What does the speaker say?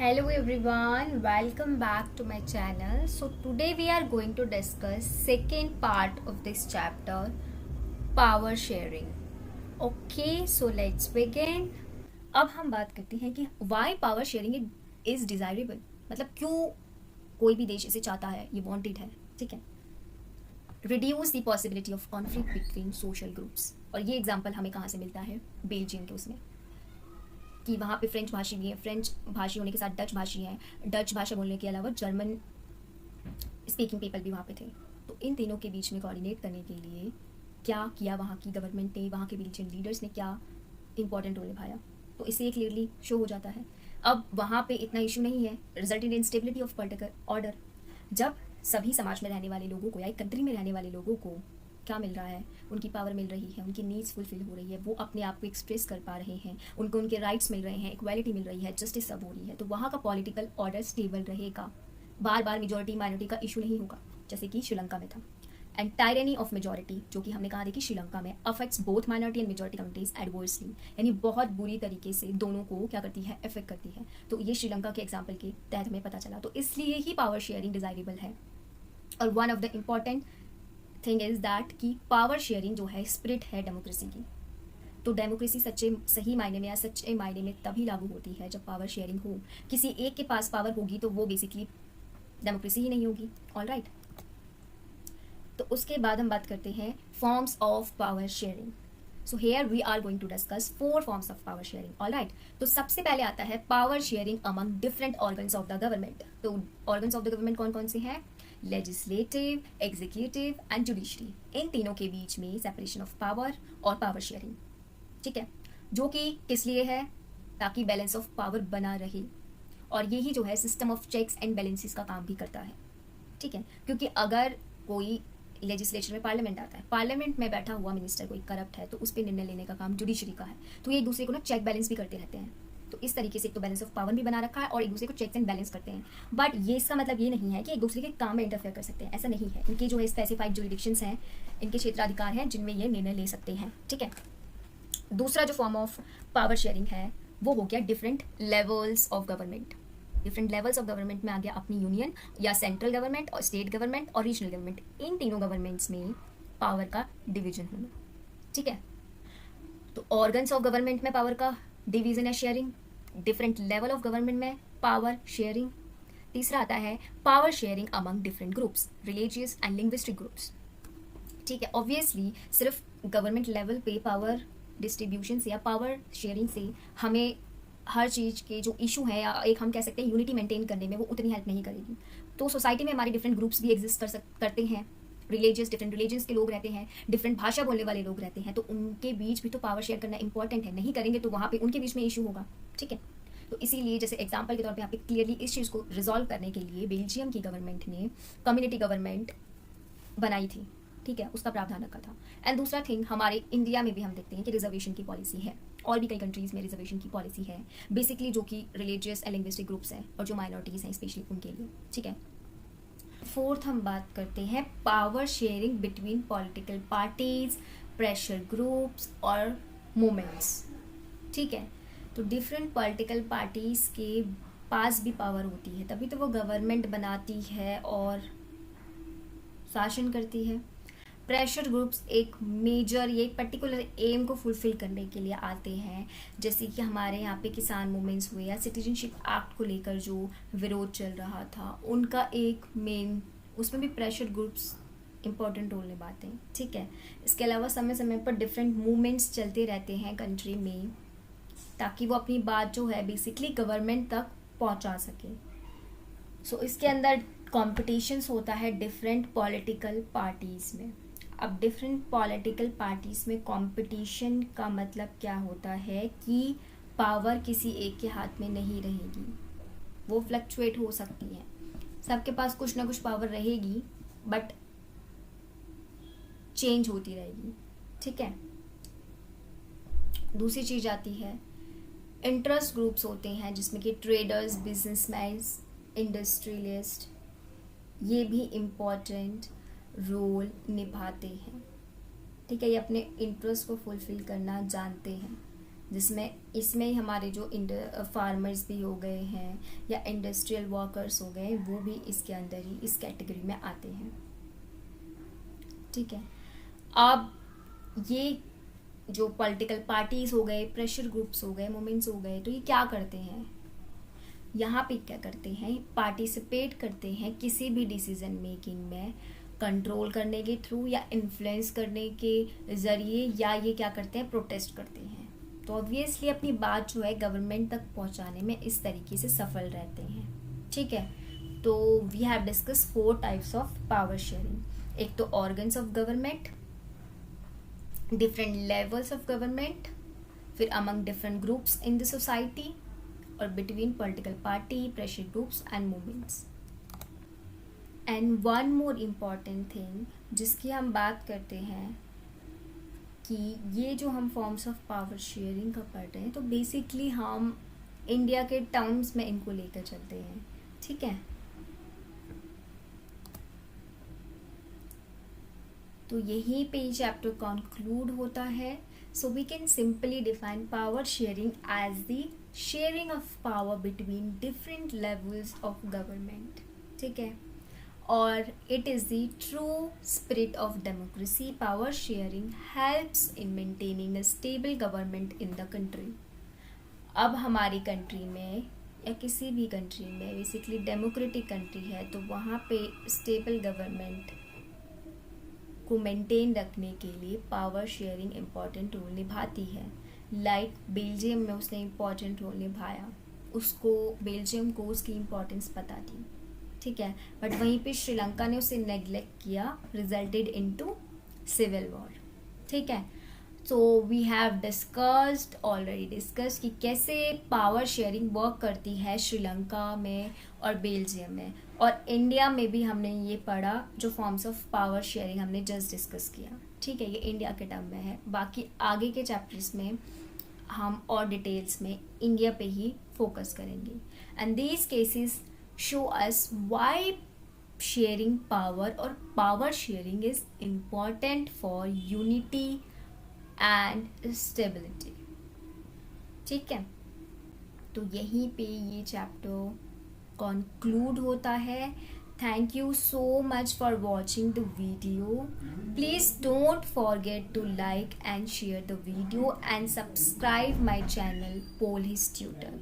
Hello everyone, welcome back to my channel. So today we are going to discuss second part of this chapter, power sharing. Okay, so let's begin. अब हम बात करते हैं कि why power sharing is desirable. मतलब क्यों कोई भी देश इसे चाहता है, ये वांटेड है, ठीक है. Reduce the possibility of conflict between social groups. और ये एग्जाम्पल हमें कहाँ से मिलता है, बेल्जियम के उसमें, कि वहाँ पे फ्रेंच भाषी भी हैं, फ्रेंच भाषी होने के साथ डच भाषी हैं, डच भाषा बोलने के अलावा जर्मन स्पीकिंग पीपल भी वहाँ पे थे. तो इन तीनों के बीच में कोऑर्डिनेट करने के लिए क्या किया वहाँ की गवर्नमेंट ने, वहाँ के बेल्जियन लीडर्स ने क्या इंपॉर्टेंट रोल निभाया, तो इससे क्लियरली शो हो जाता है. अब वहाँ पे इतना इशू नहीं है, result in instability of political order. जब सभी समाज में रहने वाले लोगों को या एक कंट्री में रहने वाले लोगों को क्या मिल रहा है, उनकी पावर मिल रही है, उनकी नीड्स फुलफिल हो रही है, वो अपने आप को एक्सप्रेस कर पा रहे हैं, उनको उनके राइट्स मिल रहे हैं, इक्वालिटी मिल रही है, जस्टिस सब हो रही है, तो वहाँ का पॉलिटिकल ऑर्डर स्टेबल रहेगा. बार बार मेजोरिटी माइनॉरिटी का इशू नहीं होगा जैसे कि श्रीलंका में था. एंड टायरनी ऑफ मेजोरिटी, जो कि हमने कहा था कि श्रीलंका में affects both minority and majority communities adversely, यानी बहुत बुरी तरीके से दोनों को क्या करती है, इफेक्ट करती है. तो ये श्रीलंका के एग्जाम्पल के तहत हमें पता चला. तो इसलिए ही पावर शेयरिंग डिजायरेबल है. और one of the important thing is that कि पावर शेयरिंग जो है स्पिरिट है डेमोक्रेसी की. तो डेमोक्रेसी सच्चे सही मायने में या सच्चे मायने में तभी लागू होती है जब पावर शेयरिंग हो. किसी एक के पास पावर होगी तो वो बेसिकली डेमोक्रेसी ही नहीं होगी. ऑल राइट, तो उसके बाद हम बात करते हैं forms of power sharing. So here we are going to discuss 4 forms of power sharing. All right, तो सबसे पहले आता है power sharing among different organs of the government. तो ऑर्गन्स ऑफ द गवर्नमेंट कौन कौन से हैं, लेजिस्लेटिव, एग्जीक्यूटिव एंड जुडिशरी. इन तीनों के बीच में सेपरेशन ऑफ पावर और पावर शेयरिंग, ठीक है, जो कि किस लिए है, ताकि बैलेंस ऑफ पावर बना रहे. और यही जो है system of checks and balances का काम भी करता है, ठीक है. क्योंकि अगर कोई लेजिस्लेचर में पार्लियामेंट आता है, पार्लियामेंट में बैठा हुआ मिनिस्टर कोई करप्ट है, तो उस पर निर्णय लेने का काम जुडिशरी का है. तो ये एक दूसरे को ना चेक बैलेंस भी करते रहते हैं. तो इस तरीके से एक तो बैलेंस ऑफ पावर भी बना रखा है और एक दूसरे को चेक्स एंड बैलेंस करते हैं. बट ये इसका मतलब ये नहीं है कि एक दूसरे के काम में इंटरफेयर कर सकते हैं, ऐसा नहीं है. इनके जो है स्पेसिफाइड जुरिडिक्शंस हैं, इनके क्षेत्राधिकार हैं जिनमें ये निर्णय ले सकते हैं, ठीक है. दूसरा जो फॉर्म ऑफ पावर शेयरिंग है वो हो गया different levels of government. Different levels of government में आ गया अपनी यूनियन या सेंट्रल गवर्नमेंट और स्टेट गवर्नमेंट और रीजनल गवर्नमेंट. इन तीनों गवर्नमेंट्स में पावर का डिवीजन होना, ठीक है. तो ऑर्गन्स ऑफ गवर्नमेंट में पावर का डिवीजन या sharing, different level of government में पावर शेयरिंग. तीसरा आता है power sharing among different groups, religious and linguistic groups, ठीक है. ऑब्वियसली सिर्फ गवर्नमेंट लेवल पे पावर डिस्ट्रीब्यूशन से या पावर शेयरिंग से हमें हर चीज़ के जो इशू है या एक हम कह सकते हैं यूनिटी मेंटेन करने में वो उतनी हेल्प नहीं करेगी. तो सोसाइटी में हमारे डिफरेंट ग्रुप्स भी एग्जिस्ट करते हैं. रिलीजियस, डिफरेंट रिलीजन्स के लोग रहते हैं, डिफरेंट भाषा बोलने वाले लोग रहते हैं, तो उनके बीच भी तो पावर शेयर करना इंपॉर्टेंट है. नहीं करेंगे तो वहाँ पे उनके बीच में इशू होगा, ठीक है. तो इसीलिए जैसे एग्जाम्पल के तौर पे यहाँ पे क्लियरली इस चीज़ को रिजॉल्व करने के लिए बेल्जियम की गवर्नमेंट ने कम्युनिटी गवर्नमेंट बनाई थी, ठीक है, उसका प्रावधान रखा था. एंड दूसरा थिंग, हमारे इंडिया में भी हम देखते हैं कि रिजर्वेशन की पॉलिसी है, और भी कई कंट्रीज़ में रिजर्वेशन की पॉलिसी है, बेसिकली जो कि रिलीजियस एंड लिंग्विस्टिक ग्रुप्स हैं और जो माइनॉरिटीज़ हैं स्पेशली उनके लिए, ठीक है. फोर्थ हम बात करते हैं power sharing between political parties, pressure groups और मूवमेंट्स, ठीक है. तो डिफरेंट पॉलिटिकल पार्टीज़ के पास भी पावर होती है, तभी तो वो गवर्नमेंट बनाती है और शासन करती है. प्रेशर ग्रुप्स एक मेजर, ये एक पर्टिकुलर एम को फुलफिल करने के लिए आते हैं. जैसे कि हमारे यहाँ पे किसान मूवमेंट्स हुए या सिटीजनशिप एक्ट को लेकर जो विरोध चल रहा था, उनका एक मेन, उसमें भी प्रेशर ग्रुप्स इंपॉर्टेंट रोल निभाते हैं, ठीक है. इसके अलावा समय समय पर डिफरेंट मूवमेंट्स चलते रहते हैं कंट्री में, ताकि वो अपनी बात जो है बेसिकली गवर्नमेंट तक पहुँचा सके. सो इसके अंदर कॉम्पिटिशन्स होता है डिफरेंट पॉलिटिकल पार्टीज़ में. अब डिफरेंट पॉलिटिकल पार्टीज़ में कंपटीशन का मतलब क्या होता है कि पावर किसी एक के हाथ में नहीं रहेगी, वो फ्लक्चुएट हो सकती है. सबके पास कुछ ना कुछ पावर रहेगी बट चेंज होती रहेगी, ठीक है. दूसरी चीज़ आती है इंटरेस्ट ग्रुप्स होते हैं, जिसमें कि ट्रेडर्स, बिजनेसमैन, इंडस्ट्रियलिस्ट, ये भी इम्पॉर्टेंट रोल निभाते हैं, ठीक है. ये अपने इंटरेस्ट को फुलफिल करना जानते हैं. जिसमें इसमें ही हमारे जो फार्मर्स भी हो गए हैं या इंडस्ट्रियल वर्कर्स हो गए, वो भी इसके अंदर ही इस कैटेगरी में आते हैं। ठीक है, अब ये जो पॉलिटिकल पार्टीज हो गए, प्रेशर ग्रुप्स हो गए, मूवमेंट्स हो गए, तो ये क्या करते हैं, यहाँ पे क्या करते हैं, पार्टिसिपेट करते हैं किसी भी डिसीजन मेकिंग में कंट्रोल करने के थ्रू या इन्फ्लुएंस करने के ज़रिए, या ये क्या करते हैं, प्रोटेस्ट करते हैं। तो ऑब्वियसली अपनी बात जो है गवर्नमेंट तक पहुंचाने में इस तरीके से सफल रहते हैं। ठीक है, तो we have discuss 4 types of power sharing. एक तो organs of government, different levels of government, फिर among different groups in the society, और between political party, pressure groups and movements. And one more important thing जिसकी हम बात करते हैं कि ये जो हम फॉर्म्स ऑफ पावर शेयरिंग का पढ़ रहे हैं, तो बेसिकली हम इंडिया के टर्म्स में इनको लेकर चलते हैं। ठीक है, तो यहीं पे ये चैप्टर कंक्लूड होता है। So we can simply define power sharing as the sharing of power between different levels of government. ठीक है, और it is the true spirit of democracy. Power sharing helps in maintaining a stable government in the country. अब हमारी country में या किसी भी country में बेसिकली डेमोक्रेटिक कंट्री है, तो वहाँ पे स्टेबल गवर्नमेंट को मेंटेन रखने के लिए पावर शेयरिंग इम्पॉर्टेंट रोल निभाती है। लाइक बेल्जियम में उसने इम्पॉर्टेंट रोल निभाया, उसको बेल्जियम को उसकी इम्पोर्टेंस पता थी। ठीक है, बट वहीं पे श्रीलंका ने उसे नेग्लेक्ट किया, रिजल्टेड इनटू सिविल वॉर। ठीक है, so we have discussed already discuss कि कैसे पावर शेयरिंग वर्क करती है श्रीलंका में और बेल्जियम में, और इंडिया में भी हमने ये पढ़ा जो फॉर्म्स ऑफ पावर शेयरिंग हमने जस्ट डिस्कस किया। ठीक है, ये इंडिया के टर्म में है, बाकी आगे के चैप्टर्स में हम और डिटेल्स में इंडिया पे ही फोकस करेंगे। And these cases show us why sharing power or power sharing is important for unity and stability. ठीक है, तो यहीं पे ये चैप्टर कंक्लूड होता है। Thank you so much for watching the video. Please don't forget to like and share the video and subscribe my channel Polhis Tutor.